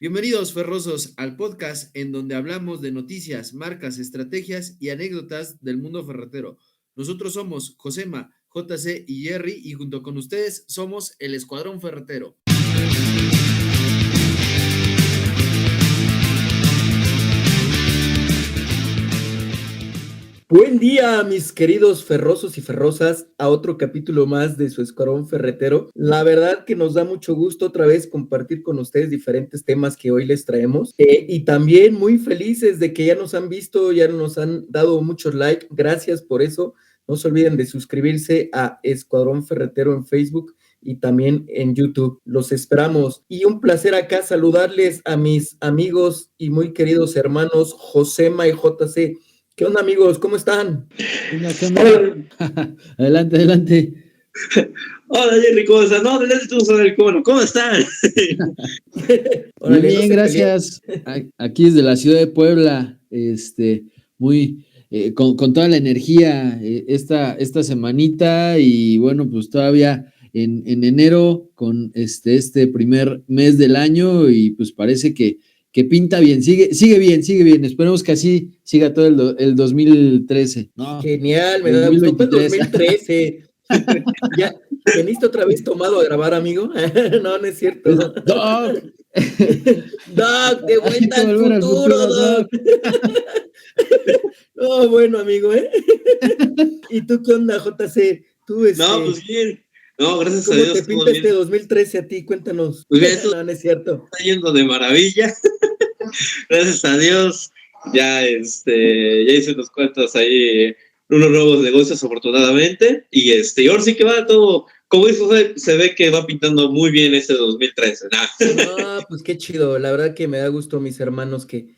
Bienvenidos, ferrosos, al podcast en donde hablamos de noticias, marcas, estrategias y anécdotas del mundo ferretero. Nosotros somos Josema, JC y Jerry y junto con ustedes somos el Escuadrón Ferretero. Buen día, mis queridos ferrosos y ferrosas, a otro capítulo más de su Escuadrón Ferretero. La verdad que nos da mucho gusto otra vez compartir con ustedes diferentes temas que hoy les traemos. Y también muy felices de que ya nos han visto, ya nos han dado muchos likes. Gracias por eso. No se olviden de suscribirse a Escuadrón Ferretero en Facebook y también en YouTube. Los esperamos. Y un placer acá saludarles a mis amigos y muy queridos hermanos Josema y JC. ¿Qué onda, amigos? ¿Cómo están? ¿Qué onda? Adelante. Hola, Jerry, ¿cómo estás? No, adelante tú, ¿cómo están? Muy bien, gracias. Aquí desde la ciudad de Puebla, muy con toda la energía esta semanita y bueno, pues todavía en enero con este primer mes del año y pues parece que pinta bien, sigue bien. Esperemos que así siga todo el 2013. No, genial, me da gusto. Pues 2013. Ya, ¿veniste otra vez tomado a grabar, amigo? No es cierto. Doc, de vuelta al futuro, Doc. No, bueno, amigo, ¿eh? ¿Y tú qué onda, JC? Tú, No, pues bien. No, gracias a Dios. ¿Cómo te pinta este 2013 a ti? Cuéntanos. Pues bien, esto no es cierto. Está yendo de maravilla. Gracias a Dios. Ya hice unos cuantos ahí, unos nuevos negocios afortunadamente. Y ahora sí que va todo, como eso se ve que va pintando muy bien este 2013. No, pues qué chido. La verdad que me da gusto, mis hermanos, que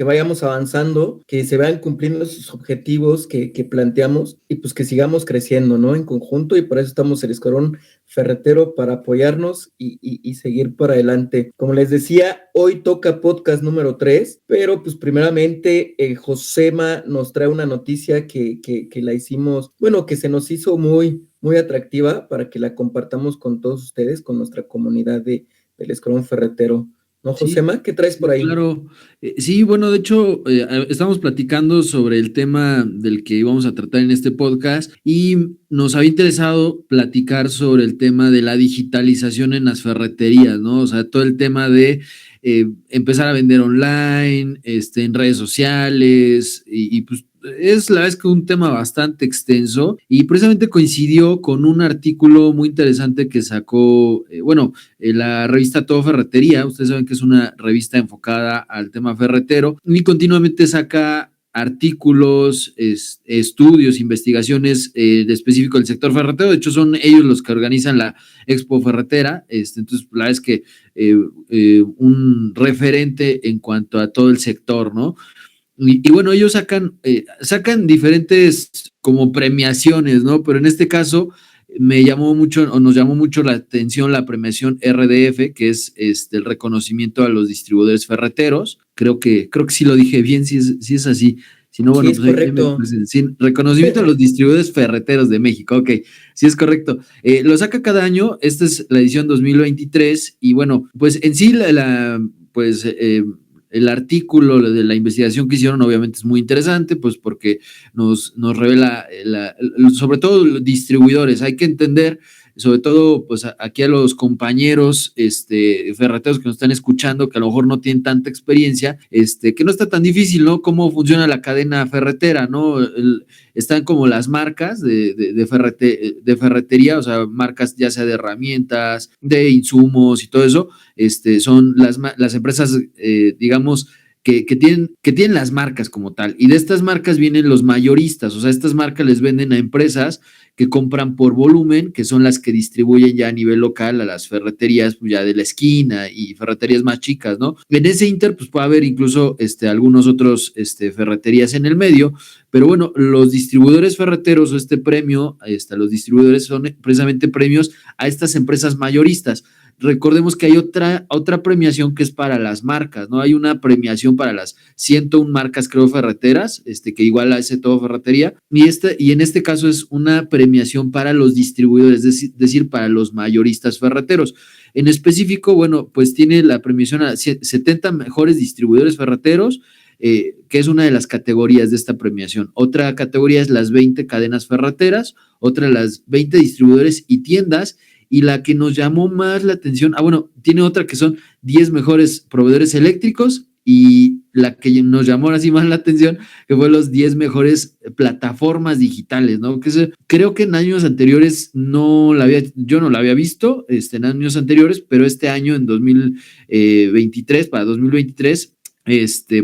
vayamos avanzando, que se vayan cumpliendo esos objetivos que planteamos y pues que sigamos creciendo, ¿no? En conjunto, y por eso estamos el Escuadrón Ferretero, para apoyarnos y seguir para adelante. Como les decía, hoy toca podcast número 3, pero pues primeramente Josema nos trae una noticia que la hicimos, bueno, que se nos hizo muy atractiva para que la compartamos con todos ustedes, con nuestra comunidad del Escuadrón Ferretero. ¿No, Josema? Sí, ¿qué traes por ahí? Claro, sí, bueno, de hecho, estamos platicando sobre el tema del que íbamos a tratar en este podcast y nos había interesado platicar sobre el tema de la digitalización en las ferreterías, ¿no? O sea, todo el tema de empezar a vender online, en redes sociales y pues es la verdad que un tema bastante extenso y precisamente coincidió con un artículo muy interesante que sacó, la revista Todo Ferretería. Ustedes saben que es una revista enfocada al tema ferretero y continuamente saca artículos, estudios, investigaciones de específico del sector ferretero. De hecho, son ellos los que organizan la Expo Ferretera. Entonces, la verdad es que un referente en cuanto a todo el sector, ¿no? Y bueno, ellos sacan diferentes como premiaciones, ¿no? Pero en este caso nos llamó mucho la atención la premiación RDF, que es el reconocimiento a los distribuidores ferreteros. Creo que sí lo dije bien, si es así. Si no, bueno, sí, es correcto. Reconocimiento a los distribuidores ferreteros de México. Ok, sí es correcto. Lo saca cada año. Esta es la edición 2023. Y bueno, pues en sí el artículo de la investigación que hicieron obviamente es muy interesante, pues porque nos revela sobre todo los distribuidores. Hay que entender, sobre todo pues aquí a los compañeros ferreteros que nos están escuchando, que a lo mejor no tienen tanta experiencia, que no está tan difícil, ¿no? Cómo funciona la cadena ferretera, ¿no? Están como las marcas de ferretería, o sea, marcas ya sea de herramientas, de insumos y todo eso. Son las empresas, digamos, que tienen las marcas como tal. Y de estas marcas vienen los mayoristas, o sea, estas marcas les venden a empresas que compran por volumen, que son las que distribuyen ya a nivel local a las ferreterías pues, ya de la esquina y ferreterías más chicas, ¿no? En ese inter, pues puede haber incluso algunos otros ferreterías en el medio, pero bueno, los distribuidores ferreteros o este premio, los distribuidores son precisamente premios a estas empresas mayoristas. recordemos que hay otra premiación que es para las marcas, ¿no? Hay una premiación para las 101 marcas, creo, ferreteras, que igual hace todo ferretería, y en este caso es una premiación para los distribuidores, es decir, para los mayoristas ferreteros. En específico, bueno, pues tiene la premiación a 70 mejores distribuidores ferreteros, que es una de las categorías de esta premiación. Otra categoría es las 20 cadenas ferreteras, otra las 20 distribuidores y tiendas, y la que nos llamó más la atención, bueno, tiene otra que son 10 mejores proveedores eléctricos, y la que nos llamó ahora sí más la atención, que fue los 10 mejores plataformas digitales, ¿no? Creo que en años anteriores yo no la había visto, en años anteriores, pero este año, en 2023, para 2023,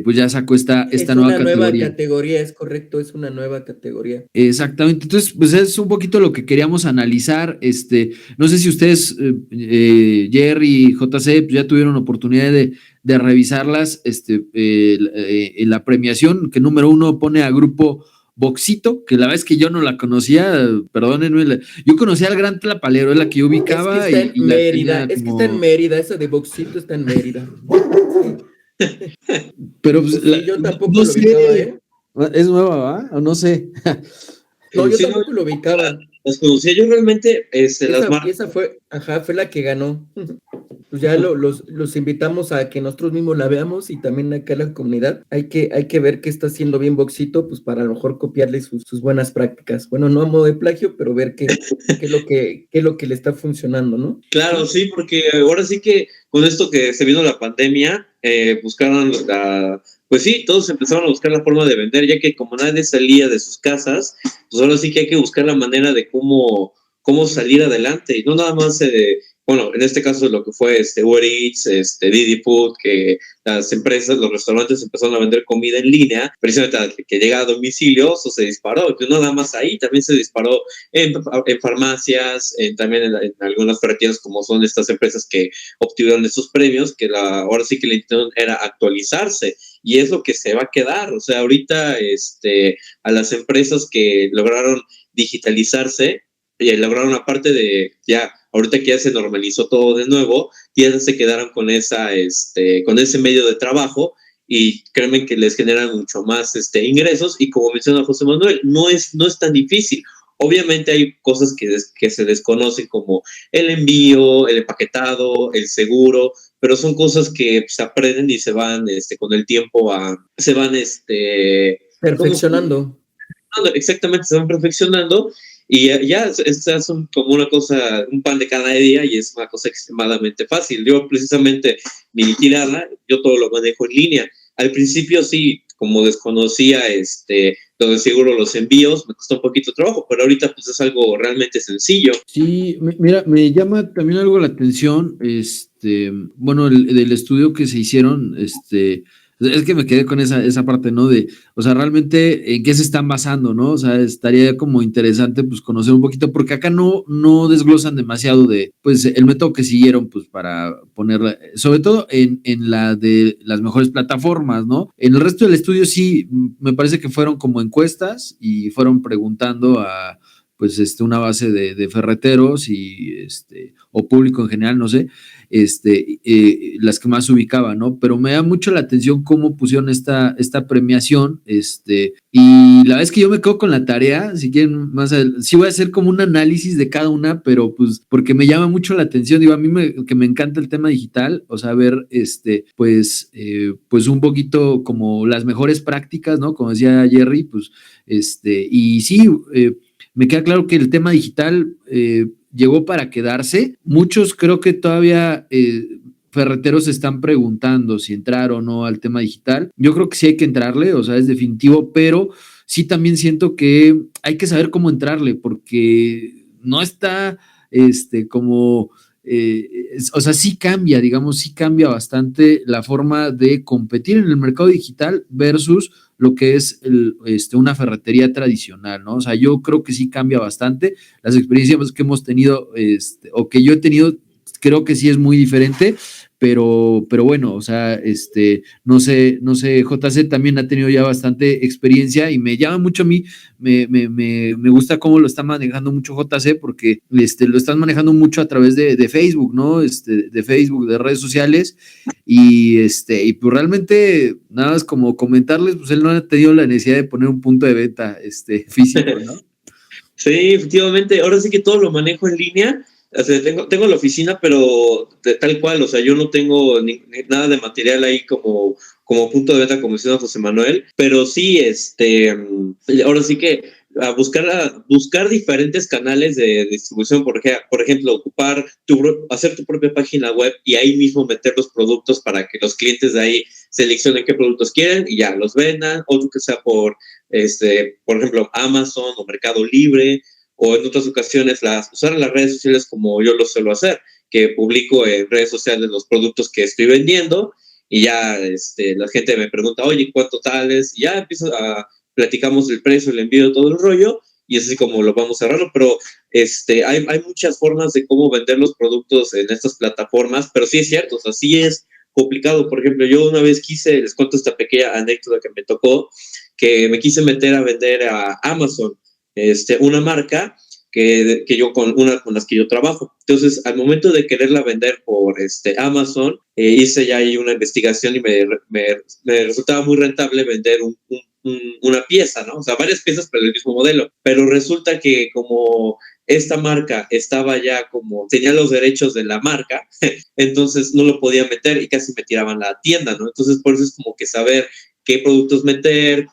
pues ya sacó esta nueva categoría. Es una nueva categoría, es correcto, es una nueva categoría. Exactamente, entonces, pues es un poquito lo que queríamos analizar. No sé si ustedes, Jerry y JC, pues ya tuvieron oportunidad de revisarlas, en la premiación, que número 1 pone a Grupo Boxito, que la verdad es que yo no la conocía, perdónenme, yo conocía al Gran Tlapalero, es la que yo ubicaba. Es que está en Mérida, que está en Mérida, esa de Boxito está en Mérida. Pero pues, sí, yo tampoco lo ubicaba, ¿eh? Es nueva, ¿va? O no sé. No, yo tampoco lo ubicaba. Las conocía yo realmente, las marcas. Esa fue la que ganó. Pues ya los invitamos a que nosotros mismos la veamos, y también acá en la comunidad hay que ver qué está haciendo bien Boxito, pues para a lo mejor copiarle sus buenas prácticas. Bueno, no a modo de plagio, pero ver qué es lo que le está funcionando, ¿no? Claro, sí, porque ahora sí que con esto que se vino la pandemia, buscaron pues sí, todos empezaron a buscar la forma de vender, ya que como nadie salía de sus casas, pues ahora sí que hay que buscar la manera de cómo salir adelante, y no nada más, bueno, en este caso lo que fue Uber Eats, Didi Food, que las empresas, los restaurantes empezaron a vender comida en línea, precisamente al que llega a domicilio, eso se disparó, que no nada más ahí, también se disparó en farmacias, también en algunas ferreterías, como son estas empresas que obtuvieron estos premios, que ahora sí que la intención era actualizarse, y es lo que se va a quedar. O sea, ahorita a las empresas que lograron digitalizarse, y lograron, aparte de ya, ahorita que ya se normalizó todo de nuevo, ya se quedaron con con ese medio de trabajo, y créanme que les generan mucho más ingresos, y como menciona José Manuel, no es tan difícil. Obviamente hay cosas que se desconocen, como el envío, el empaquetado, el seguro, pero son cosas que se aprenden y se van con el tiempo perfeccionando. Exactamente, se van perfeccionando, y ya es como una cosa, un pan de cada día, y es una cosa extremadamente fácil. Yo precisamente mi tirada, yo todo lo manejo en línea. Al principio sí, como desconocía lo de seguro, los envíos, me costó un poquito de trabajo, pero ahorita pues es algo realmente sencillo. Sí, mira, me llama también algo la atención, bueno, del estudio que se hicieron, es que me quedé con esa parte, ¿no? O sea, realmente en qué se están basando, ¿no? O sea, estaría como interesante, pues, conocer un poquito, porque acá no desglosan demasiado pues, el método que siguieron, pues, para ponerla, sobre todo en la de las mejores plataformas, ¿no? En el resto del estudio sí, me parece que fueron como encuestas, y fueron preguntando a, pues, una base de ferreteros y, o público en general, no sé, las que más se ubicaban, ¿no? Pero me da mucho la atención cómo pusieron esta premiación, y la verdad es que yo me quedo con la tarea, si quieren más adelante, sí voy a hacer como un análisis de cada una, pero pues porque me llama mucho la atención, digo, a mí que me encanta el tema digital, o sea, ver, pues un poquito como las mejores prácticas, ¿no? Como decía Jerry, pues, y sí, me queda claro que el tema digital llegó para quedarse. Muchos creo que todavía ferreteros se están preguntando si entrar o no al tema digital. Yo creo que sí hay que entrarle, o sea, es definitivo, pero sí también siento que hay que saber cómo entrarle, porque no está como... o sea, sí cambia, digamos, sí cambia bastante la forma de competir en el mercado digital versus lo que es una ferretería tradicional, ¿no? O sea, yo creo que sí cambia bastante. Las experiencias que hemos tenido, o que yo he tenido, creo que sí es muy diferente, pero bueno, o sea, no sé, JC también ha tenido ya bastante experiencia y me llama mucho a mí, me gusta cómo lo está manejando mucho JC porque lo están manejando mucho a través de Facebook, ¿no? De Facebook, de redes sociales y pues realmente nada más como comentarles, pues él no ha tenido la necesidad de poner un punto de venta físico, ¿no? Sí, efectivamente. Ahora sí que todo lo manejo en línea. O sea, tengo la oficina, pero tal cual. O sea, yo no tengo nada de material ahí como punto de venta, como decía José Manuel. Pero sí, ahora sí que a buscar diferentes canales de distribución. Por ejemplo, hacer tu propia página web y ahí mismo meter los productos para que los clientes de ahí seleccionen qué productos quieren y ya los vendan. Otro que sea por ejemplo, Amazon o Mercado Libre, o en otras ocasiones usar las redes sociales como yo lo suelo hacer, que publico en redes sociales los productos que estoy vendiendo y ya la gente me pregunta, oye, ¿cuánto tales? Y ya platicamos el precio, el envío, todo el rollo, y así como lo vamos cerrando, pero hay muchas formas de cómo vender los productos en estas plataformas, pero sí es cierto, o sea, sí es complicado. Por ejemplo, yo una vez les cuento esta pequeña anécdota que me tocó, que me quise meter a vender a Amazon, una marca que yo con las que yo trabajo. Entonces, al momento de quererla vender por Amazon, hice ya ahí una investigación y me resultaba muy rentable vender una pieza, ¿no? O sea, varias piezas, pero el mismo modelo. Pero resulta que como esta marca estaba ya tenía los derechos de la marca, entonces no lo podía meter y casi me tiraban la tienda, ¿no? Entonces, por eso es como que saber qué productos meter,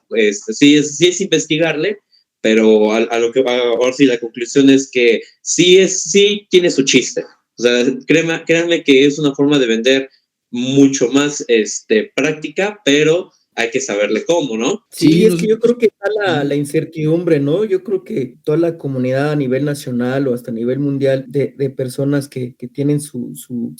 sí es investigarle, pero ahora sí la conclusión es que sí tiene su chiste. O sea, créanme que es una forma de vender mucho más práctica, pero hay que saberle cómo, ¿no? Sí, es que yo creo que está la incertidumbre, ¿no? Yo creo que toda la comunidad a nivel nacional o hasta a nivel mundial de personas que tienen su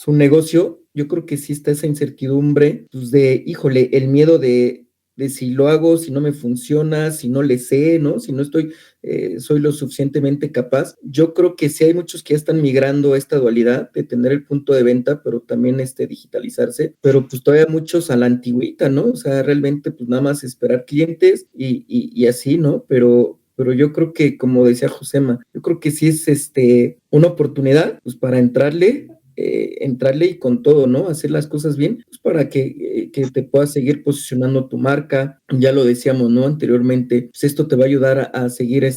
negocio, yo creo que sí está esa incertidumbre, pues híjole, el miedo de si lo hago, si no me funciona, si no le sé, ¿no? Si no soy lo suficientemente capaz. Yo creo que sí hay muchos que ya están migrando a esta dualidad de tener el punto de venta, pero también digitalizarse, pero pues todavía muchos a la antigüita, ¿no? O sea, realmente pues nada más esperar clientes y así, ¿no? Pero yo creo que, como decía Josema, yo creo que sí es una oportunidad pues para entrarle y con todo, ¿no? Hacer las cosas bien, pues para que te puedas seguir posicionando tu marca. Ya lo decíamos, ¿no? Anteriormente, pues esto te va a ayudar a seguir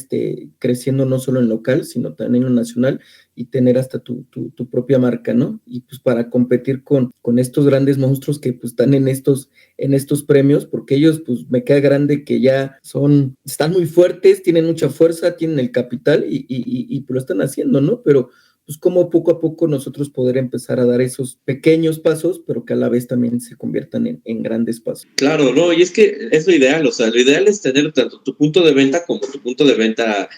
creciendo no solo en local, sino también en lo nacional y tener hasta tu propia marca, ¿no? Y pues para competir con estos grandes monstruos que pues están en estos premios, porque ellos pues me queda grande que ya están muy fuertes, tienen mucha fuerza, tienen el capital y pues lo están haciendo, ¿no? Pero pues como poco a poco nosotros poder empezar a dar esos pequeños pasos, pero que a la vez también se conviertan en grandes pasos. Claro, no, y es que es lo ideal, o sea, lo ideal es tener tanto tu punto de venta como tu punto de venta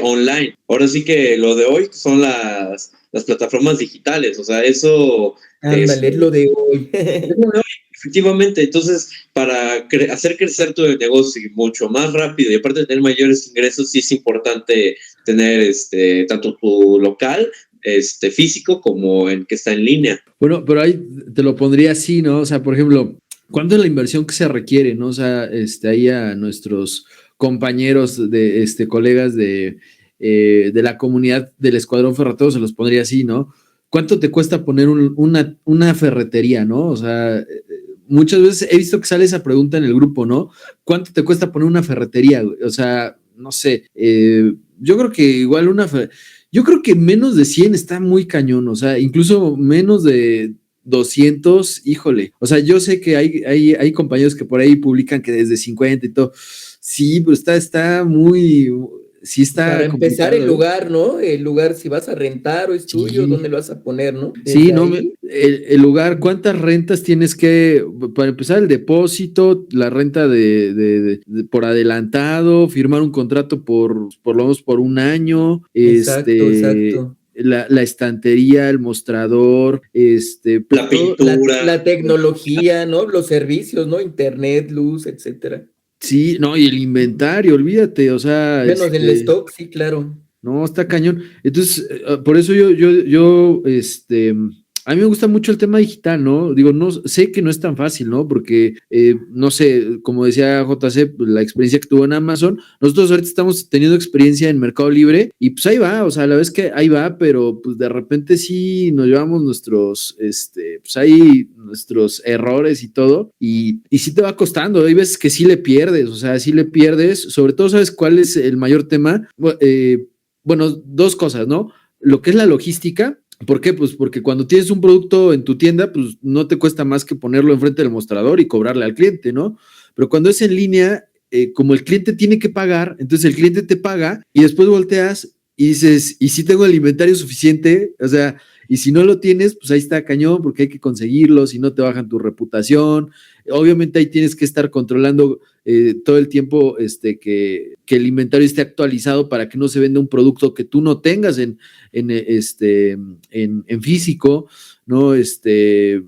online. Ahora sí que lo de hoy son las plataformas digitales, o sea, eso Ándale, es lo de hoy. es lo de hoy, efectivamente. Entonces, para hacer crecer tu negocio mucho más rápido y aparte de tener mayores ingresos, sí es importante tener tanto tu local físico como el que está en línea. Bueno, pero ahí te lo pondría así, ¿no? O sea, por ejemplo, ¿cuánto es la inversión que se requiere, no? O sea, ahí a nuestros compañeros colegas de la comunidad del Escuadrón Ferretero se los pondría así, ¿no? ¿Cuánto te cuesta poner una ferretería, no? O sea, muchas veces he visto que sale esa pregunta en el grupo, ¿no? ¿Cuánto te cuesta poner una ferretería? O sea, no sé, yo creo que igual yo creo que menos de 100 está muy cañón, o sea, incluso menos de 200, híjole. O sea, yo sé que hay compañeros que por ahí publican que desde 50 y todo. Sí, pero está muy, sí está Para empezar el complicado, ¿eh? lugar, ¿no? El lugar, si vas a rentar o es tuyo, Sí. ¿dónde lo vas a poner, no? Sí, Desde no, ahí, el lugar, ¿cuántas rentas tienes para empezar el depósito, la renta por adelantado, firmar un contrato por lo menos por un año, exacto. la estantería, el mostrador, pues La todo, pintura. La tecnología, ¿no? Los servicios, ¿no? Internet, luz, etcétera. sí, no, y el inventario, olvídate, o sea, Menos del stock, sí, claro. no, está cañón. Entonces, por eso yo A mí me gusta mucho el tema digital, ¿no? Digo, no sé que no es tan fácil, ¿no? Porque, no sé, como decía JC, pues, la experiencia que tuvo en Amazon, nosotros ahorita estamos teniendo experiencia en Mercado Libre y pues ahí va, o sea, la vez que ahí va, pero pues de repente sí nos llevamos nuestros, pues ahí nuestros errores y todo y sí te va costando, hay veces que sí le pierdes, o sea, sí le pierdes, sobre todo, ¿sabes cuál es el mayor tema? Bueno, dos cosas, ¿no? Lo que es la logística. ¿Por qué? Pues porque cuando tienes un producto en tu tienda, pues no te cuesta más que ponerlo enfrente del mostrador y cobrarle al cliente, ¿no? Pero cuando es en línea, como el cliente tiene que pagar, entonces el cliente te paga y después volteas y dices, ¿y si tengo el inventario suficiente? O sea, y si no lo tienes, pues ahí está cañón porque hay que conseguirlo, si no te bajan tu reputación. Obviamente ahí tienes que estar controlando todo el tiempo que el inventario esté actualizado para que no se venda un producto que tú no tengas en físico, ¿no?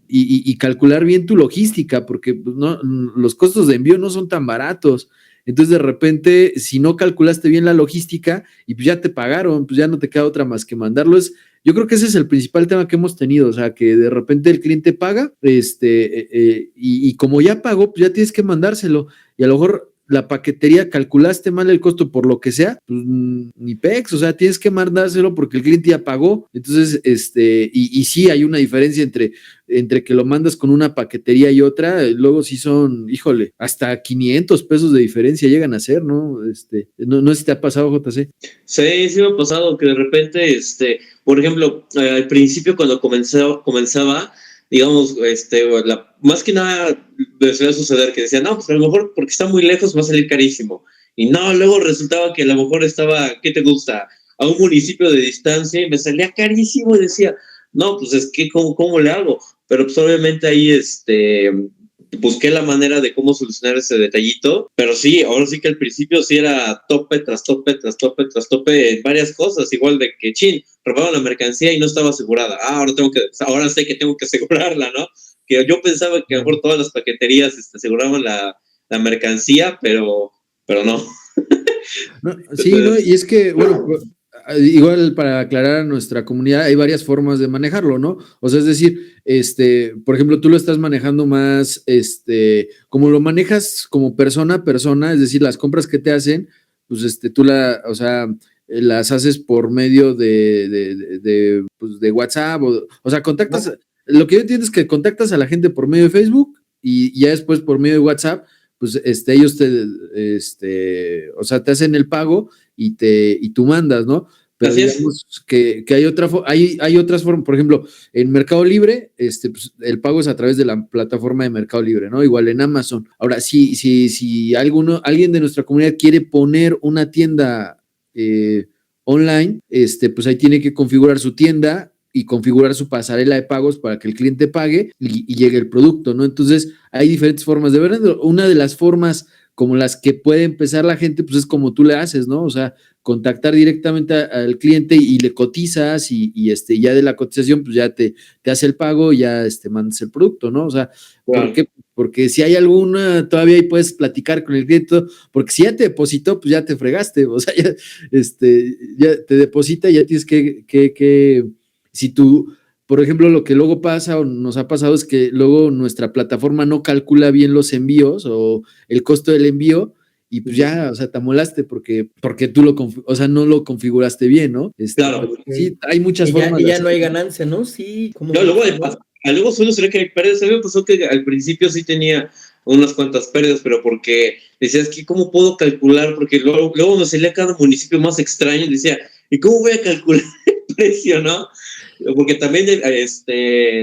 Y calcular bien tu logística, porque pues, no, los costos de envío no son tan baratos. Entonces, de repente, si no calculaste bien la logística y pues ya te pagaron, pues ya no te queda otra más que mandarlo. Yo creo que ese es el principal tema que hemos tenido, o sea, que de repente el cliente paga, y como ya pagó, pues ya tienes que mandárselo. Y a lo mejor la paquetería calculaste mal el costo por lo que sea, pues ni pex, o sea, tienes que mandárselo porque el cliente ya pagó. Entonces, y sí hay una diferencia entre que lo mandas con una paquetería y otra, luego sí son, híjole, hasta 500 pesos de diferencia llegan a ser, ¿no? No sé si te ha pasado, JC. Sí, sí me ha pasado que de repente, por ejemplo, al principio cuando comenzaba, digamos, más que nada me suele suceder que decía, no, pues a lo mejor porque está muy lejos va a salir carísimo. Y no, luego resultaba que a lo mejor estaba, ¿qué te gusta? A un municipio de distancia y me salía carísimo y decía, no, pues es que, ¿cómo le hago? Pero pues obviamente ahí, busqué la manera de cómo solucionar ese detallito, pero sí, ahora sí que al principio sí era tope tras tope, tras tope, tras tope en varias cosas, igual de que, robaron la mercancía y no estaba asegurada. Ahora sé que tengo que asegurarla, ¿no? Que yo pensaba que a lo mejor todas las paqueterías aseguraban la mercancía, pero no. No, sí, ¿no? Y es que, bueno, igual para aclarar a nuestra comunidad, hay varias formas de manejarlo, ¿no? O sea, es decir, por ejemplo, tú lo estás manejando más, como lo manejas como persona a persona, es decir, las compras que te hacen, pues, o sea, las haces por medio pues, de WhatsApp, o sea, contactas, lo que yo entiendo es que contactas a la gente por medio de Facebook y ya después por medio de WhatsApp pues ellos o sea, te hacen el pago y tú mandas, ¿no? Pero Así es. digamos que hay otras formas, por ejemplo, en Mercado Libre, pues, el pago es a través de la plataforma de Mercado Libre, ¿no? Igual en Amazon. Ahora, si alguien de nuestra comunidad quiere poner una tienda online, pues ahí tiene que configurar su tienda y configurar su pasarela de pagos para que el cliente pague y llegue el producto, ¿no? Entonces, hay diferentes formas de verlo. Una de las formas como las que puede empezar la gente, pues es como tú le haces, ¿no? O sea, contactar directamente al cliente y le cotizas y ya de la cotización, pues ya te hace el pago y ya mandas el producto, ¿no? O sea, Claro. ¿por qué? Porque si hay alguna, todavía ahí puedes platicar con el cliente, porque si ya te depositó, pues ya te fregaste, o sea, ya te deposita y ya tienes que si tú, por ejemplo, lo que luego pasa o nos ha pasado es que luego nuestra plataforma no calcula bien los envíos o el costo del envío y pues ya, o sea, te amolaste porque tú o sea, no lo configuraste bien, ¿no? Claro. Sí, hay muchas Y formas. ya no hay ganancia, ¿no? Sí, como. No, luego suele ser que hay pérdidas. A mí me pasó que al principio sí tenía unas cuantas pérdidas, pero porque decías que cómo puedo calcular, porque luego me salía cada municipio más extraño y decía, ¿y cómo voy a calcular el precio, no? Porque también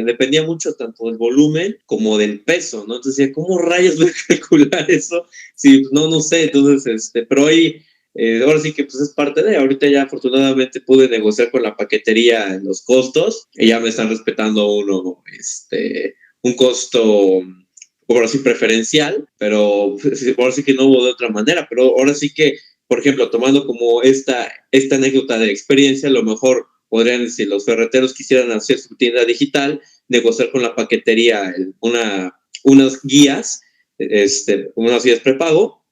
dependía mucho tanto del volumen como del peso, ¿no? Entonces decía, ¿cómo rayos voy a calcular eso? Sí, no sé, entonces, pero ahí ahora sí que pues es parte de, ahorita ya afortunadamente pude negociar con la paquetería en los costos y ya me están respetando un costo, por así preferencial, pero ahora sí que no hubo de otra manera, pero ahora sí que, por ejemplo, tomando como esta anécdota de experiencia, a lo mejor podrían, si los ferreteros quisieran hacer su tienda digital, negociar con la paquetería unas guías, unas guías prepago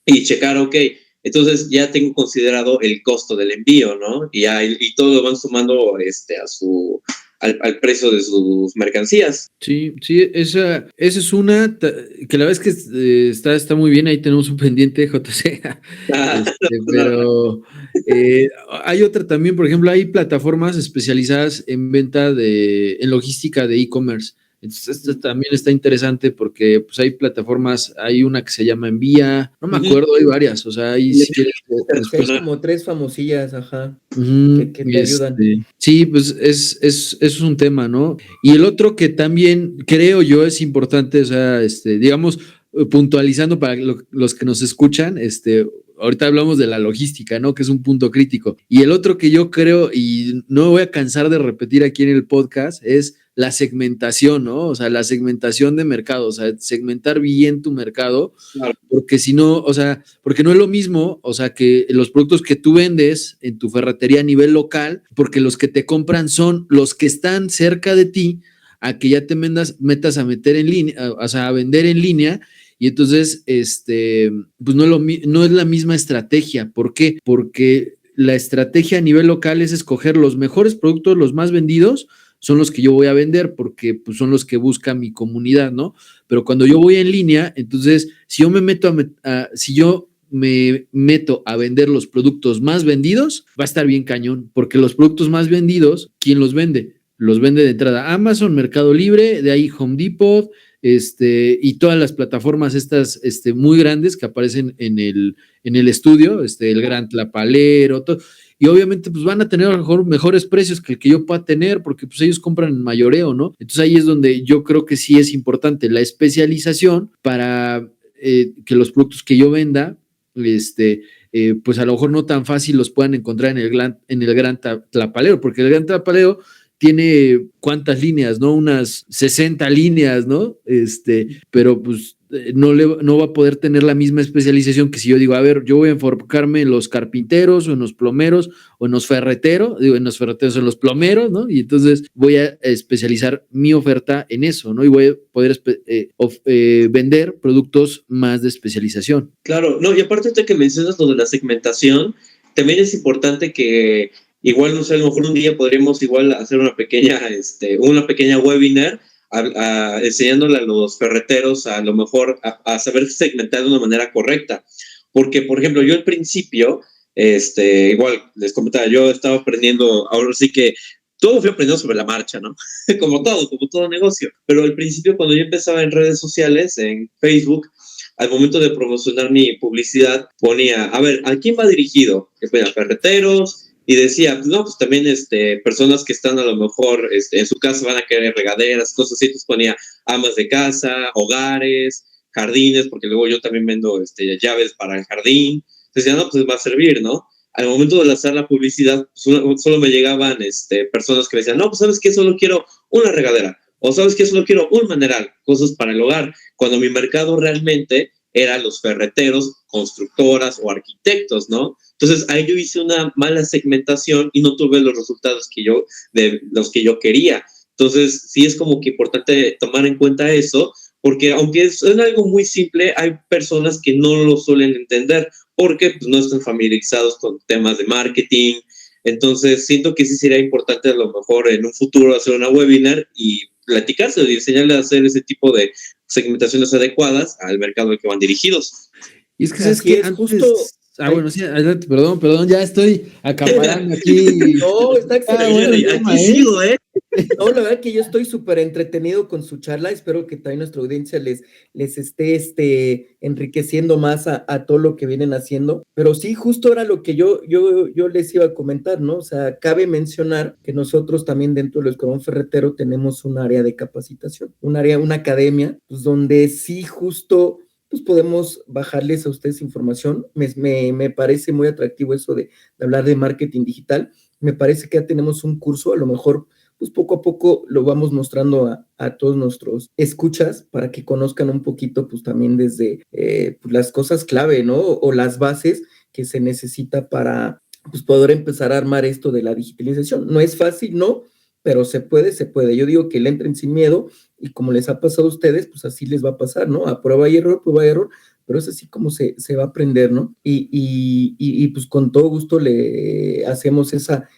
y checar, ok, entonces ya tengo considerado el costo del envío, ¿no? Y todo lo van sumando al precio de sus mercancías. Sí, esa es una que la verdad es que está muy bien, ahí tenemos un pendiente, JC. Pero hay otra también, por ejemplo, hay plataformas especializadas en venta en logística de e-commerce. Entonces, esto también está interesante porque pues hay plataformas, hay una que se llama Envía, no me acuerdo, hay varias, o sea, hay si quieres, Hay como 3 famosillas, ajá, Ujú, que te ayudan. Sí, pues es un tema, ¿no? Y el otro que también creo yo es importante, o sea, digamos, puntualizando para los que nos escuchan, ahorita hablamos de la logística, ¿no? Que es un punto crítico. Y el otro que yo creo, y no me voy a cansar de repetir aquí en el podcast, es la segmentación, ¿no? O sea, la segmentación de mercado, o sea, segmentar bien tu mercado, Claro. porque si no, o sea, porque no es lo mismo, o sea, que los productos que tú vendes en tu ferretería a nivel local, porque los que te compran son los que están cerca de ti, a que ya te metas a meter en línea, o sea, a vender en línea. Y entonces, pues no es la misma estrategia. ¿Por qué? Porque la estrategia a nivel local es escoger los mejores productos, los más vendidos, son los que yo voy a vender porque pues, son los que busca mi comunidad, ¿no? Pero cuando yo voy en línea, entonces, si yo me meto a vender los productos más vendidos, va a estar bien cañón, porque los productos más vendidos, ¿quién los vende? Los vende de entrada Amazon, Mercado Libre, de ahí Home Depot, y todas las plataformas estas muy grandes que aparecen en el estudio, el Gran Tlapalero, todo. Y obviamente pues van a tener a lo mejor mejores precios que el que yo pueda tener porque pues ellos compran en mayoreo, ¿no? Entonces ahí es donde yo creo que sí es importante la especialización para que los productos que yo venda, pues a lo mejor no tan fácil los puedan encontrar en el Gran Tlapalero, porque el Gran Tlapalero tiene cuántas líneas, ¿no? Unas 60 líneas, ¿no? Pero pues no va a poder tener la misma especialización que si yo digo, a ver, yo voy a enfocarme en los carpinteros o en los plomeros o en los ferreteros, en los ferreteros o en los plomeros, ¿no? Y entonces voy a especializar mi oferta en eso, ¿no? Y voy a poder vender productos más de especialización. Claro, no, y aparte de que mencionas lo de la segmentación, también es importante que igual, no sé, a lo mejor un día podríamos igual hacer una pequeña webinar enseñándole a los ferreteros a lo mejor a saber segmentar de una manera correcta. Porque, por ejemplo, yo al principio, igual les comentaba, yo estaba aprendiendo, ahora sí que todo fui aprendiendo sobre la marcha, ¿no? como todo negocio. Pero al principio, cuando yo empezaba en redes sociales, en Facebook, al momento de promocionar mi publicidad, ponía, a ver, ¿a quién va dirigido? Que fueran ferreteros, y decía, no, pues también personas que están a lo mejor en su casa van a querer regaderas, cosas así, entonces ponía amas de casa, hogares, jardines, porque luego yo también vendo llaves para el jardín, entonces ya no, pues va a servir, ¿no? Al momento de lanzar la publicidad, solo me llegaban personas que me decían, no, pues ¿sabes qué? Solo quiero una regadera, o ¿sabes qué? Solo quiero un maneral, cosas para el hogar, cuando mi mercado realmente eran los ferreteros, constructoras o arquitectos, ¿no? Entonces ahí yo hice una mala segmentación y no tuve los resultados de los que yo quería. Entonces sí es como que importante tomar en cuenta eso, porque aunque es algo muy simple, hay personas que no lo suelen entender porque pues, no están familiarizados con temas de marketing. Entonces siento que sí sería importante a lo mejor en un futuro hacer una webinar y platicarse y enseñarle a hacer ese tipo de segmentaciones adecuadas al mercado al que van dirigidos. Y es que sabes que antes... justo. Bueno, sí, adelante, perdón, ya estoy acaparando aquí. No, está excelente. Bueno, aquí sigo, No, la verdad que yo estoy súper entretenido con su charla. Espero que también nuestra audiencia les esté enriqueciendo más a todo lo que vienen haciendo. Pero sí, justo era lo que yo les iba a comentar, ¿no? O sea, cabe mencionar que nosotros también dentro del Escuadrón Ferretero tenemos un área de capacitación, una academia, pues donde sí justo pues podemos bajarles a ustedes información. Me parece muy atractivo eso de hablar de marketing digital. Me parece que ya tenemos un curso, a lo mejor pues poco a poco lo vamos mostrando a todos nuestros escuchas para que conozcan un poquito pues también desde pues, las cosas clave, ¿no? O las bases que se necesita para pues poder empezar a armar esto de la digitalización. No es fácil, ¿no? Pero se puede. Yo digo que le entren sin miedo y como les ha pasado a ustedes, pues así les va a pasar, ¿no? A prueba y error, pero es así como se va a aprender, ¿no? Y pues con todo gusto le hacemos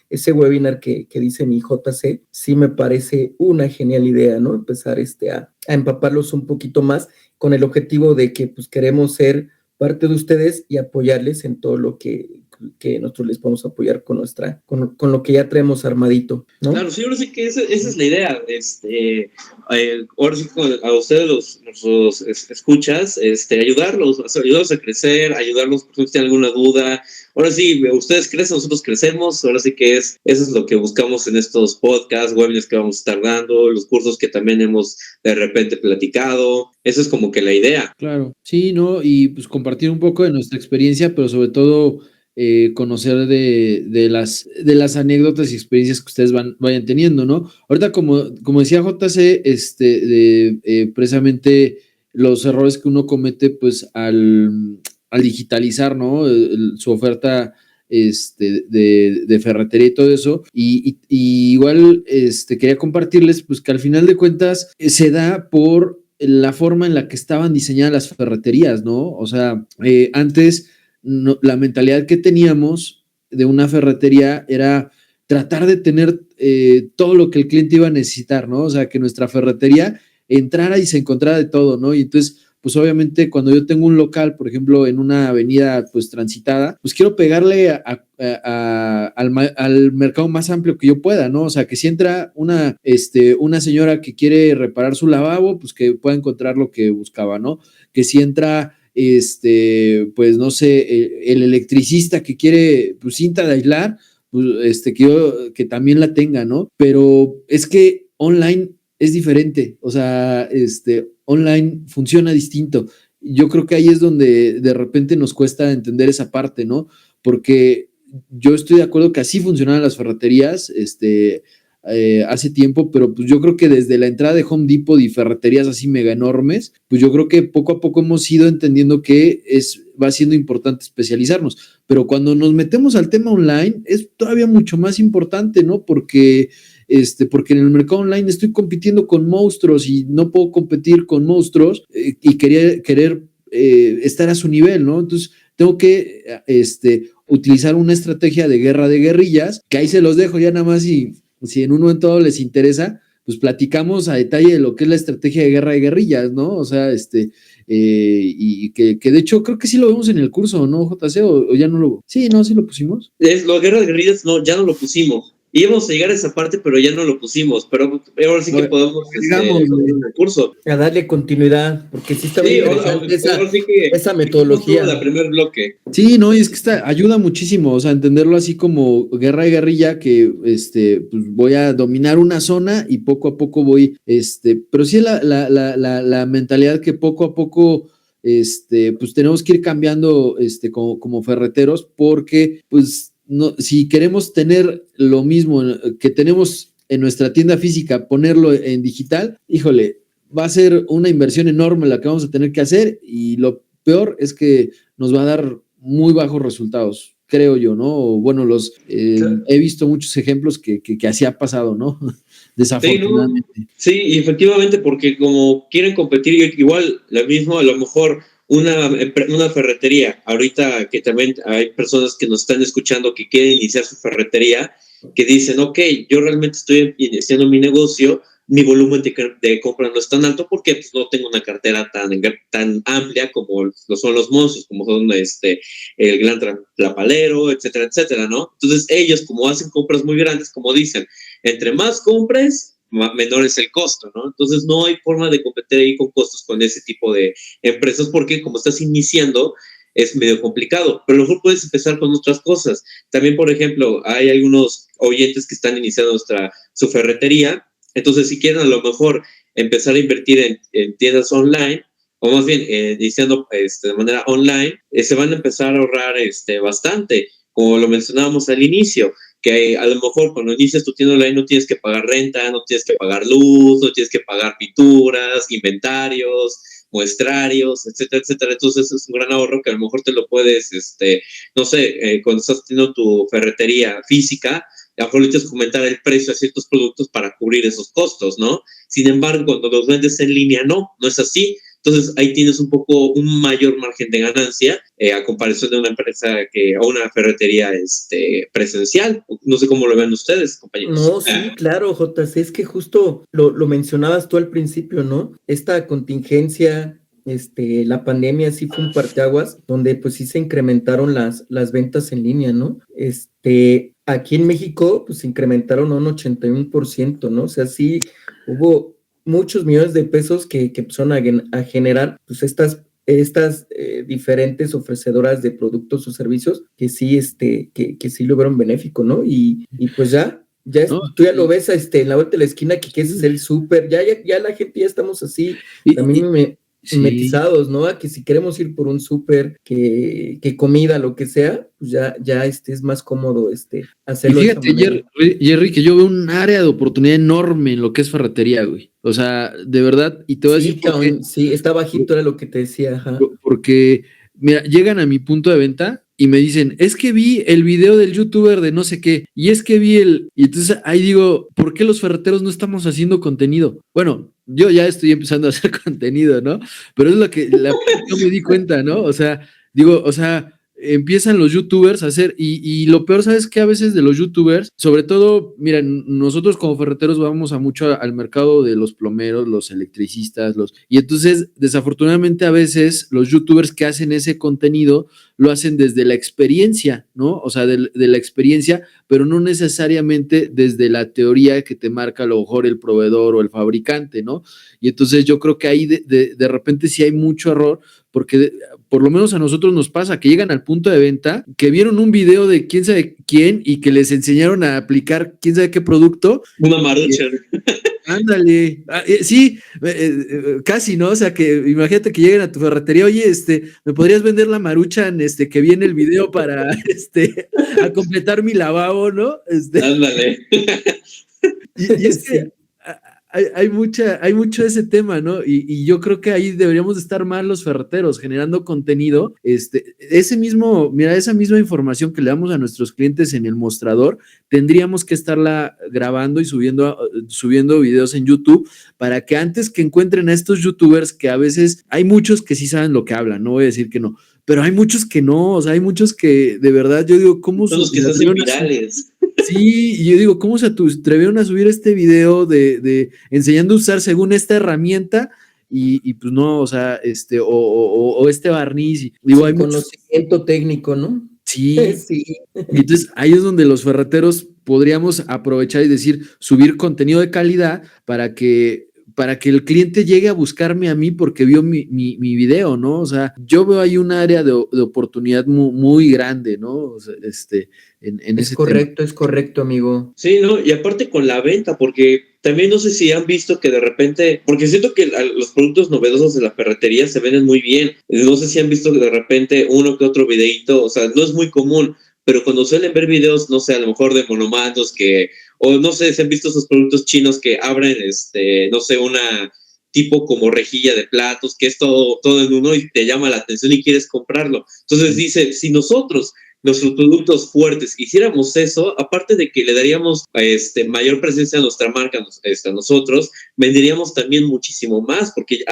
ese webinar que dice mi JC. Sí me parece una genial idea, ¿no? Empezar a empaparlos un poquito más con el objetivo de que pues queremos ser parte de ustedes y apoyarles en todo lo que nosotros les podemos apoyar con lo que ya traemos armadito, ¿no? Claro, sí, ahora sí que esa es la idea. Ahora sí que a ustedes los escuchas, ayudarlos a crecer, ayudarlos por si tienen alguna duda. Ahora sí, ustedes crecen, nosotros crecemos. Ahora sí que eso es lo que buscamos en estos podcasts, webinars que vamos a estar dando, los cursos que también hemos de repente platicado. Esa es como que la idea. Claro, sí, ¿no? Y pues compartir un poco de nuestra experiencia, pero sobre todo conocer de las anécdotas y experiencias que ustedes vayan teniendo, ¿no? Ahorita, como decía JC, precisamente los errores que uno comete, pues, al digitalizar, ¿no? Su oferta de ferretería y todo eso. Y igual quería compartirles, pues, que al final de cuentas se da por la forma en la que estaban diseñadas las ferreterías, ¿no? O sea, antes la mentalidad que teníamos de una ferretería era tratar de tener todo lo que el cliente iba a necesitar, ¿no? O sea, que nuestra ferretería entrara y se encontrara de todo, ¿no? Y entonces, pues obviamente cuando yo tengo un local, por ejemplo, en una avenida pues transitada, pues quiero pegarle al mercado más amplio que yo pueda, ¿no? O sea, que si entra una señora que quiere reparar su lavabo, pues que pueda encontrar lo que buscaba, ¿no? Que si entra pues no sé, el electricista que quiere pues cinta de aislar, pues que también la tenga, ¿no? Pero es que online es diferente, o sea, online funciona distinto. Yo creo que ahí es donde de repente nos cuesta entender esa parte, ¿no? Porque yo estoy de acuerdo que así funcionaban las ferreterías, hace tiempo, pero pues yo creo que desde la entrada de Home Depot y ferreterías así mega enormes, pues yo creo que poco a poco hemos ido entendiendo que va siendo importante especializarnos, pero cuando nos metemos al tema online es todavía mucho más importante, ¿no? Porque en el mercado online estoy compitiendo con monstruos y no puedo competir con monstruos y querer estar a su nivel, ¿no? Entonces tengo que utilizar una estrategia de guerra de guerrillas, que ahí se los dejo ya nada más y si en un momento dado les interesa, pues platicamos a detalle de lo que es la estrategia de guerra de guerrillas, ¿no? O sea, y que de hecho creo que sí lo vemos en el curso, ¿no, JC? ¿O ya no lo? Sí, no, sí lo pusimos. La guerra de guerrillas, no, ya no lo pusimos. Íbamos a llegar a esa parte, pero ya no lo pusimos. Pero ahora sí que podemos digamos, en el curso. A darle continuidad, porque sí está muy interesante esa metodología. La primer bloque. Sí, no, y es que ayuda muchísimo, o sea, entenderlo así como guerra de guerrilla, que pues voy a dominar una zona y poco a poco voy, pero sí la mentalidad que poco a poco pues tenemos que ir cambiando como ferreteros, porque pues no, si queremos tener lo mismo que tenemos en nuestra tienda física, ponerlo en digital, híjole, va a ser una inversión enorme la que vamos a tener que hacer, y lo peor es que nos va a dar muy bajos resultados, creo yo, ¿no? Bueno, he visto muchos ejemplos que así ha pasado, ¿no? Desafortunadamente. Sí, y efectivamente, porque como quieren competir, igual lo mismo, a lo mejor una ferretería, ahorita que también hay personas que nos están escuchando que quieren iniciar su ferretería, que dicen, ok, yo realmente estoy iniciando mi negocio, mi volumen de compra no es tan alto porque pues, no tengo una cartera tan amplia como lo son los monstruos, como son el Gran Trapalero, etcétera, etcétera, ¿no? Entonces ellos, como hacen compras muy grandes, como dicen, entre más compres, menor es el costo, ¿no? Entonces no hay forma de competir ahí con costos con ese tipo de empresas porque como estás iniciando es medio complicado, pero a lo mejor puedes empezar con otras cosas. También, por ejemplo, hay algunos oyentes que están iniciando su ferretería, entonces si quieren a lo mejor empezar a invertir en tiendas online, o más bien iniciando de manera online, se van a empezar a ahorrar bastante, como lo mencionábamos al inicio, que a lo mejor cuando inicias tu tienda online no tienes que pagar renta, no tienes que pagar luz, no tienes que pagar pinturas, inventarios, muestrarios, etcétera, etcétera. Entonces es un gran ahorro que a lo mejor te lo puedes, no sé, cuando estás teniendo tu ferretería física, a lo mejor le tienes que comentar el precio a ciertos productos para cubrir esos costos, ¿no? Sin embargo, cuando los vendes en línea, no es así. entonces ahí tienes un poco un mayor margen de ganancia a comparación de una empresa o una ferretería presencial. No sé cómo lo ven ustedes, compañeros. No, sí, claro, JC, es que justo lo mencionabas tú al principio, ¿no? Esta contingencia, la pandemia sí fue un parteaguas, donde pues sí se incrementaron las ventas en línea, ¿no? Aquí en México, pues se incrementaron a un 81%, ¿no? O sea, sí hubo muchos millones de pesos que empezaron a generar, pues estas diferentes ofrecedoras de productos o servicios que sí, que sí lo vieron benéfico, ¿no? Y pues ¿No? tú ya lo ves en la vuelta de la esquina que quieres hacer el súper, ya la gente ya estamos así, también sí. mimetizados, ¿no? A que si queremos ir por un súper, que comida, lo que sea, pues ya es más cómodo hacerlo Y de esa fíjate, manera. Jerry, que yo veo un área de oportunidad enorme en lo que es ferretería, güey. O sea, de verdad, y te voy a Sí, decir por qué. sí, está bajito, era lo que te decía, ajá. Porque, mira, llegan a mi punto de venta y me dicen, es que vi el video del youtuber de no sé qué, y es que vi y entonces ahí digo, ¿por qué los ferreteros no estamos haciendo contenido? Bueno, yo ya estoy empezando a hacer contenido, ¿no? Pero es lo que yo me di cuenta, ¿no? O sea, digo, o sea, empiezan los youtubers a hacer, y lo peor, ¿sabes qué? A veces de los youtubers, sobre todo, mira, nosotros como ferreteros vamos a mucho al mercado de los plomeros, los electricistas, y entonces, desafortunadamente, a veces los youtubers que hacen ese contenido lo hacen desde la experiencia, ¿no? O sea, de la experiencia, pero no necesariamente desde la teoría que te marca a lo mejor el proveedor o el fabricante, ¿no? Y entonces yo creo que ahí de repente sí hay mucho error, porque por lo menos a nosotros nos pasa que llegan al punto de venta, que vieron un video de quién sabe quién y que les enseñaron a aplicar quién sabe qué producto. Una marucha. Ándale, sí, casi, ¿no? O sea, que imagínate que lleguen a tu ferretería, oye, ¿me podrías vender la maruchan, que viene el video para, a completar mi lavabo, ¿no? Ándale. Y es que Sí. hay mucho de ese tema, ¿no? Y yo creo que ahí deberíamos de estar más los ferreteros generando contenido. Mira, esa misma información que le damos a nuestros clientes en el mostrador, tendríamos que estarla grabando y subiendo videos en YouTube para que antes que encuentren a estos youtubers, que a veces hay muchos que sí saben lo que hablan, no voy a decir que no, pero hay muchos que no, o sea, hay muchos que de verdad yo digo, ¿cómo Son los que se hacen virales. Sí, y yo digo, ¿cómo se atrevieron a subir este video de enseñando a usar según esta herramienta? Y pues no, o sea, o este barniz. Digo, hay Sin muchos. conocimiento técnico, ¿no? Sí, Sí. y entonces ahí es donde los ferreteros podríamos aprovechar y decir, subir contenido de calidad para que el cliente llegue a buscarme a mí porque vio mi video, ¿no? O sea, yo veo ahí un área de oportunidad muy, muy grande, ¿no? O sea, en ese tema. Es correcto, amigo. Sí, ¿no? Y aparte con la venta, porque también no sé si han visto que de repente, porque siento que los productos novedosos de la ferretería se venden muy bien. No sé si han visto que de repente uno que otro videito, o sea, no es muy común, pero cuando suelen ver videos, no sé, a lo mejor de monomandos o no sé si han visto esos productos chinos que abren, no sé, una tipo como rejilla de platos, que es todo en uno y te llama la atención y quieres comprarlo. Entonces dice, si nosotros nuestros productos fuertes, hiciéramos eso, aparte de que le daríamos mayor presencia a nuestra marca, a nosotros, venderíamos también muchísimo más porque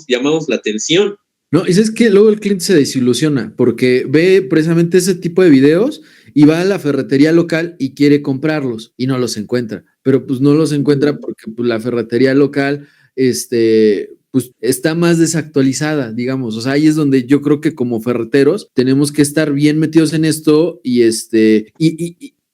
llamamos la atención. No, y es que luego el cliente se desilusiona porque ve precisamente ese tipo de videos y va a la ferretería local y quiere comprarlos y no los encuentra, pero pues no los encuentra porque pues, la ferretería local, pues está más desactualizada, digamos. O sea, ahí es donde yo creo que como ferreteros tenemos que estar bien metidos en esto y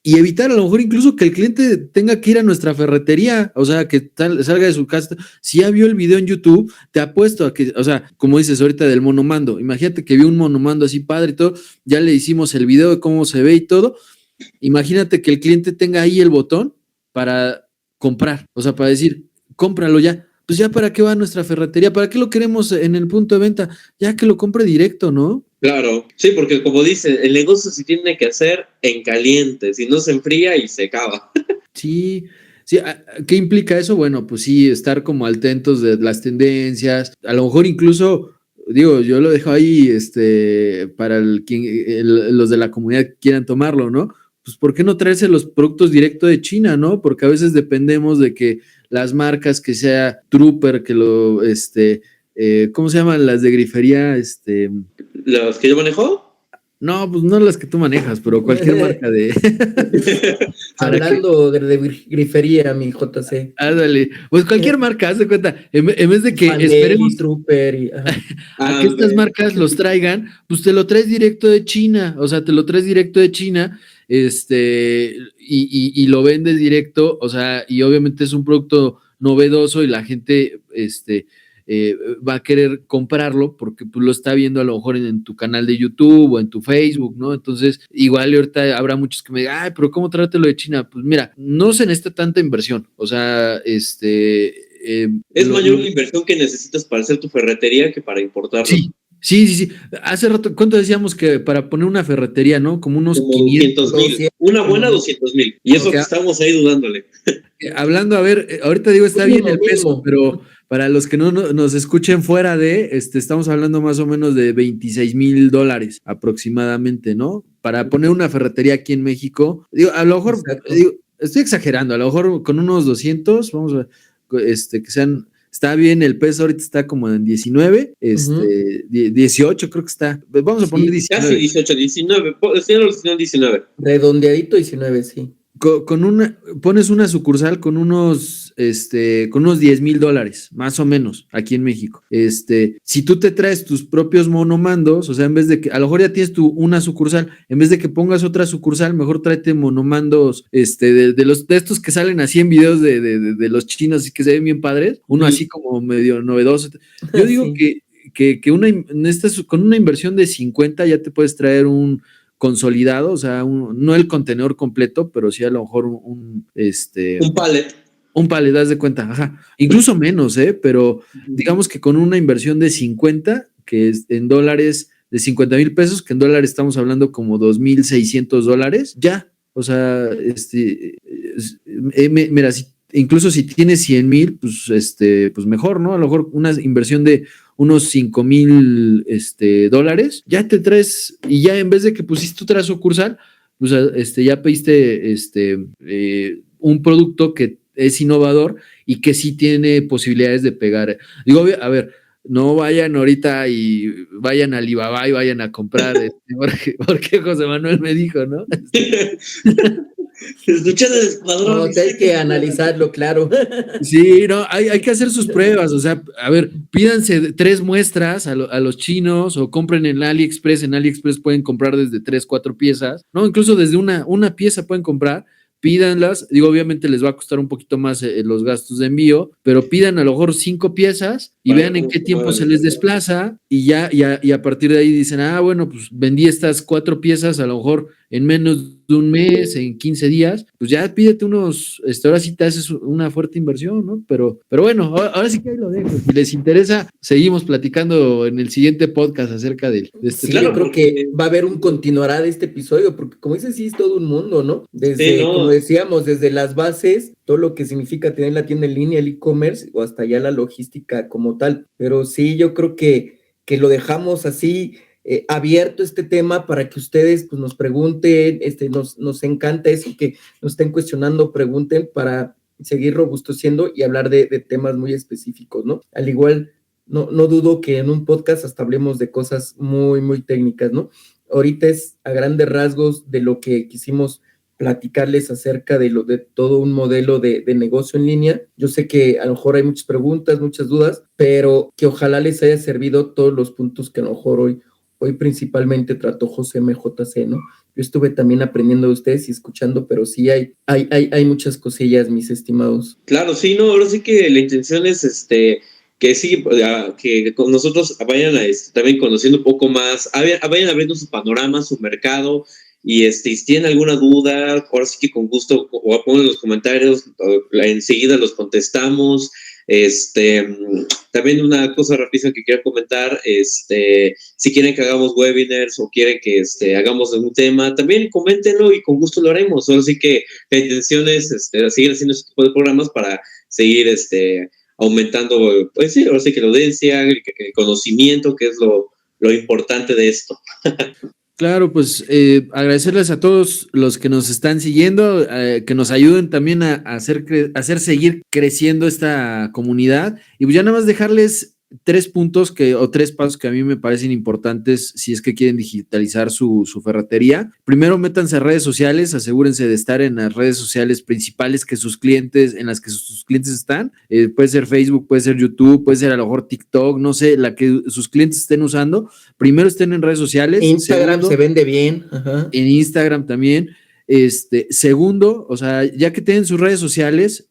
evitar a lo mejor incluso que el cliente tenga que ir a nuestra ferretería, o sea, que salga de su casa. Si ya vio el video en YouTube, te apuesto a que, o sea, como dices ahorita del monomando, imagínate que vio un monomando así padre y todo, ya le hicimos el video de cómo se ve y todo, imagínate que el cliente tenga ahí el botón para comprar, o sea, para decir, cómpralo ya. Pues ya para qué va a nuestra ferretería, para qué lo queremos en el punto de venta, ya que lo compre directo, ¿no? Claro, sí, porque como dice, el negocio se tiene que hacer en caliente, si no se enfría y se acaba. Sí, sí, ¿qué implica eso? Bueno, pues sí, estar como atentos de las tendencias, a lo mejor incluso, digo, yo lo dejo ahí, para los de la comunidad que quieran tomarlo, ¿no? Pues, ¿por qué no traerse los productos directo de China, no? Porque a veces dependemos de que las marcas, que sea Trooper, que ¿cómo se llaman las de grifería? ¿Los que yo manejo? No, pues no las que tú manejas, pero cualquier marca de... Hablando de grifería, mi JC. Ándale, pues cualquier marca, haz de cuenta, en vez de que Fanelli, esperemos Trooper y... a que estas marcas los traigan, pues te lo traes directo de China, o sea, te lo traes directo de China, y lo vendes directo, o sea, y obviamente es un producto novedoso y la gente, va a querer comprarlo porque pues, lo está viendo a lo mejor en tu canal de YouTube o en tu Facebook, ¿no? Entonces, igual y ahorita habrá muchos que me digan, ay, pero ¿cómo tráetelo de China? Pues mira, no se necesita tanta inversión, o sea, es mayor la inversión que necesitas para hacer tu ferretería que para importarlo. Sí. Hace rato, ¿cuánto decíamos que para poner una ferretería, no? Como unos 500,000. Una buena 200,000. Y eso que estamos ahí dudándole. Hablando, a ver, ahorita digo, está bien el peso, pero para los que no nos escuchen fuera de, estamos hablando más o menos de $26,000 aproximadamente, ¿no? Para poner una ferretería aquí en México, digo, a lo mejor, estoy exagerando, a lo mejor con unos 200, vamos a que sean, está bien el peso, ahorita está como en 19, 18 creo que está, vamos a poner 19. Casi 18, 19, sino 19. Redondeadito 19, sí. Pones una sucursal con unos $10,000, más o menos, aquí en México. Si tú te traes tus propios monomandos, o sea, en vez de que, a lo mejor ya tienes una sucursal, en vez de que pongas otra sucursal, mejor tráete monomandos, de estos que salen así en videos de los chinos y que se ven bien padres, uno así como medio novedoso. Yo digo que con una inversión de 50 ya te puedes traer un consolidado, o sea, no el contenedor completo, pero sí a lo mejor un pallet. Un pallet, das de cuenta, ajá. Incluso menos, pero digamos que con una inversión de 50, que es en dólares, de 50,000 pesos, que en dólares estamos hablando como $2,600, ya, o sea, mira, incluso si tienes 100,000, pues mejor, ¿no? A lo mejor una inversión de unos 5,000 dólares, ya te traes, y ya en vez de que pusiste otra sucursal, pues ya pediste un producto que es innovador y que sí tiene posibilidades de pegar. Digo, a ver, no vayan ahorita y vayan a Alibaba y vayan a comprar, porque José Manuel me dijo, ¿no? Escuchando el escuadrón. No, hay que analizarlo, claro. Sí, no, hay que hacer sus pruebas, o sea, a ver, pídanse 3 muestras a los chinos o compren en AliExpress pueden comprar desde 3, 4 piezas, no, incluso desde una pieza pueden comprar, pídanlas, digo, obviamente les va a costar un poquito más los gastos de envío, pero pidan a lo mejor 5 piezas y vean en qué tiempo se les desplaza y a partir de ahí dicen, bueno, pues vendí estas 4 piezas a lo mejor en menos de un mes, en 15 días, pues ya pídete unos, ahora sí te haces una fuerte inversión, ¿no? Pero bueno, ahora sí que ahí lo dejo. Si les interesa, seguimos platicando en el siguiente podcast acerca de este tema. Yo creo que va a haber un continuará de este episodio, porque como dices, sí es todo un mundo, ¿no? Desde, como decíamos, desde las bases, todo lo que significa tener la tienda en línea, el e-commerce, o hasta ya la logística como tal. Pero sí, yo creo que lo dejamos así abierto este tema para que ustedes pues, nos pregunten, nos encanta eso, que nos estén cuestionando, pregunten para seguir robusteciendo y hablar de temas muy específicos, ¿no? Al igual, no dudo que en un podcast hasta hablemos de cosas muy, muy técnicas, ¿no? Ahorita es a grandes rasgos de lo que quisimos platicarles acerca de todo un modelo de negocio en línea. Yo sé que a lo mejor hay muchas preguntas, muchas dudas, pero que ojalá les haya servido todos los puntos que a lo mejor hoy principalmente trató José MJC, ¿no? Yo estuve también aprendiendo de ustedes y escuchando, pero sí hay muchas cosillas, mis estimados. Claro, sí, no, ahora sí que la intención es que sí, que con nosotros vayan también conociendo un poco más, vayan abriendo su panorama, su mercado, y si tienen alguna duda, ahora sí que con gusto o pongan en los comentarios, enseguida los contestamos. También una cosa rapidísima que quiero comentar, si quieren que hagamos webinars o quieren que hagamos algún tema, también coméntenlo y con gusto lo haremos. Ahora sí que la intención es seguir haciendo este tipo de programas para seguir aumentando, pues sí, ahora sí que la audiencia, el conocimiento, que es lo importante de esto. Claro, pues agradecerles a todos los que nos están siguiendo, que nos ayuden también a hacer seguir creciendo esta comunidad. Y pues ya nada más dejarles tres pasos que a mí me parecen importantes si es que quieren digitalizar su ferretería. Primero, métanse a redes sociales, asegúrense de estar en las redes sociales principales en las que sus clientes están. Puede ser Facebook, puede ser YouTube, puede ser a lo mejor TikTok, no sé, la que sus clientes estén usando. Primero estén en redes sociales. Instagram se vende bien. Ajá. En Instagram también. Segundo, o sea, ya que tienen sus redes sociales,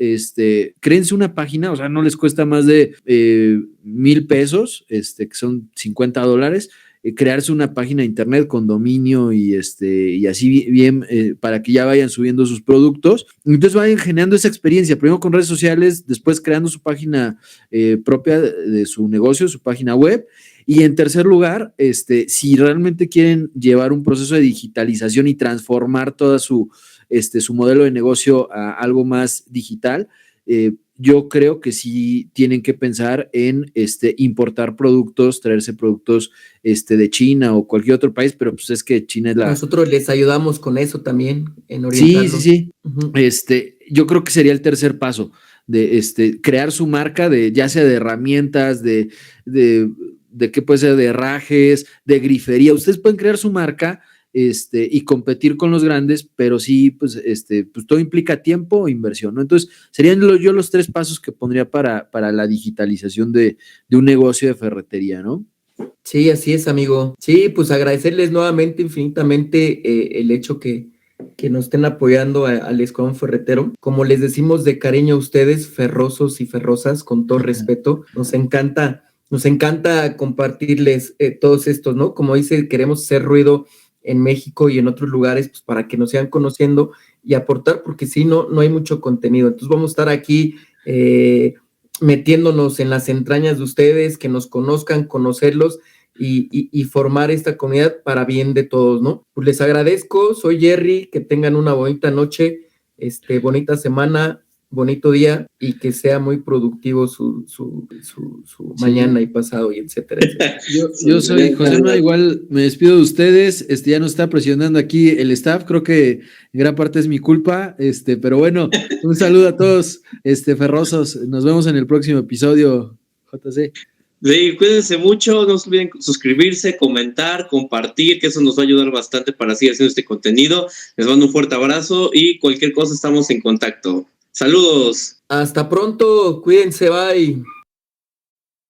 créense una página, o sea, no les cuesta más de $1,000, que son $50, crearse una página de internet con dominio y así bien para que ya vayan subiendo sus productos. Entonces vayan generando esa experiencia, primero con redes sociales, después creando su página propia de su negocio, su página web. Y en tercer lugar, si realmente quieren llevar un proceso de digitalización y transformar toda su modelo de negocio a algo más digital, yo creo que sí tienen que pensar en importar productos, traerse productos de China o cualquier otro país, pero pues es que China es la... Nosotros les ayudamos con eso también, en orientarlos. Sí. Uh-huh. Yo creo que sería el tercer paso, de crear su marca, ya sea de herramientas, de qué puede ser, de herrajes, de grifería. Ustedes pueden crear su marca y competir con los grandes, pero sí, pues todo implica tiempo e inversión, ¿no? Entonces, serían yo los tres pasos que pondría para la digitalización de un negocio de ferretería, ¿no? Sí, así es, amigo. Sí, pues agradecerles nuevamente infinitamente el hecho que nos estén apoyando al Escuadrón Ferretero. Como les decimos de cariño a ustedes, ferrosos y ferrosas, con todo respeto, nos encanta compartirles todos estos, ¿no? Como dice, queremos hacer ruido en México y en otros lugares, pues para que nos sigan conociendo y aportar, porque si no hay mucho contenido. Entonces vamos a estar aquí metiéndonos en las entrañas de ustedes, que nos conozcan, conocerlos y formar esta comunidad para bien de todos, ¿no? Pues les agradezco, soy Jerry, que tengan una bonita noche, bonita semana, bonito día y que sea muy productivo su mañana y pasado y etcétera. Yo soy Josema, igual me despido de ustedes, ya nos está presionando aquí el staff, creo que en gran parte es mi culpa, pero bueno, un saludo a todos, ferrosos, nos vemos en el próximo episodio, JC. Sí, cuídense mucho, no se olviden suscribirse, comentar, compartir, que eso nos va a ayudar bastante para seguir haciendo este contenido. Les mando un fuerte abrazo y cualquier cosa estamos en contacto. Saludos. Hasta pronto, cuídense, bye.